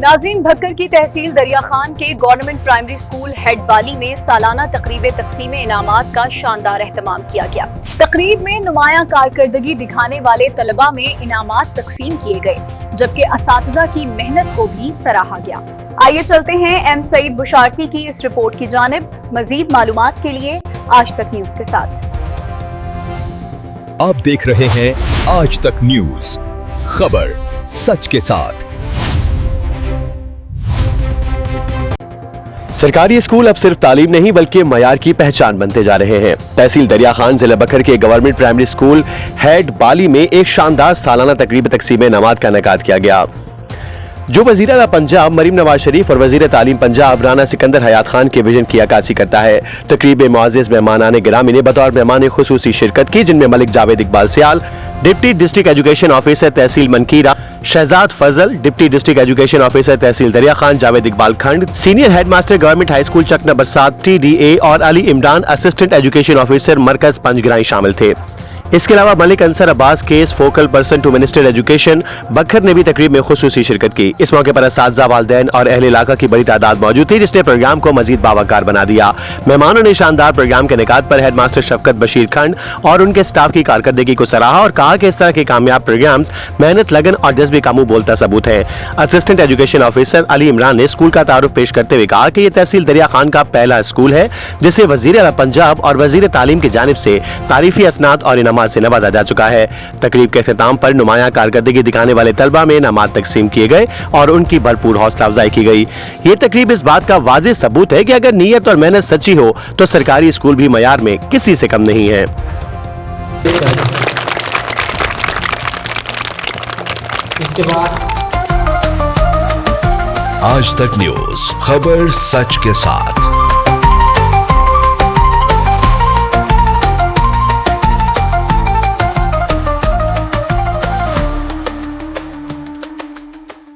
नाज़रीन, भक्कर की तहसील दरिया खान के गवर्नमेंट प्राइमरी स्कूल हेड बाली में सालाना तकरीब तकसीम इनामात का शानदार एहतमाम किया गया। तकरीब में नुमाया कारकर्दगी दिखाने वाले तलबा में इनामात तकसीम किए गए, जबकि असातिज़ा की मेहनत को भी सराहा गया। आइए चलते हैं एम सईद बुशारती की इस रिपोर्ट की जानिब। मजीद मालूमात के लिए आज तक न्यूज के साथ। आप देख रहे हैं आज तक न्यूज, खबर सच के साथ। सरकारी स्कूल अब सिर्फ तालीम नहीं बल्कि मयार की पहचान बनते जा रहे हैं। तहसील दरिया खान जिला बखर के गवर्नमेंट प्राइमरी स्कूल हेड बाली में एक शानदार सालाना तकरीब तकसीम इनामात का इनेकाद किया गया, जो वज़ीर आला पंजाब मरीम नवाज शरीफ और वज़ीर तालीम पंजाब राना सिकंदर हयात खान के विजन की अक्कासी करता है। तकरीब में मुअज़्ज़िज़ मेहमानाने गिरामी ने बतौर मेहमान खुसूसी शिरकत की, जिनमें Malik Javed Iqbal Sial, deputy district education officer tehsil Mankera, Shahzad Fazal, deputy district education officer tehsil Darya Khan Javed Iqbal Khand, senior headmaster government high school Chak number 7 TDA और Ali Imran assistant education officer मरकज पंजगराई शामिल थे। इसके अलावा Malik Ansar Abbas case focal person to minister education Bhakkar ने भी तकरीब में खुसूसी शिरकत की। इस मौके पर असातिज़ा, वालिदैन और अहले इलाका की बड़ी तादाद मौजूद थी, जिसने प्रोग्राम को मजीद बावकार बना दिया। मेहमानों ने शानदार प्रोग्राम के निकात पर हेडमास्टर शफकत बशीर खंड और उनके स्टाफ की कारकर्दगी को सराहा और कहा कि इस तरह के कामयाब प्रोग्राम्स मेहनत, लगन और जज्बे का मुंह बोलता सबूत है। Assistant education officer Ali Imran ने स्कूल का तारुफ पेश करते हुए कहा कि यह तहसील दरिया खान का पहला स्कूल है जिसे वज़ीर आला पंजाब और वज़ीर तालीम की जानिब से तारीफी असनाद और इनामात से नवाजा जा चुका है। तकरीब के इख्तिताम पर नुमाया कारकर्दगी दिखाने वाले तलबा में इनामात तकसीम किए गए और उनकी भरपूर हौसला अफजाई की गई। ये तकरीब इस बात का वाज़ेह सबूत है कि अगर नीयत और मेहनत सच्ची हो तो सरकारी स्कूल भी मयार में किसी से कम नहीं है। इसके बाद आज तक न्यूज, खबर सच के साथ।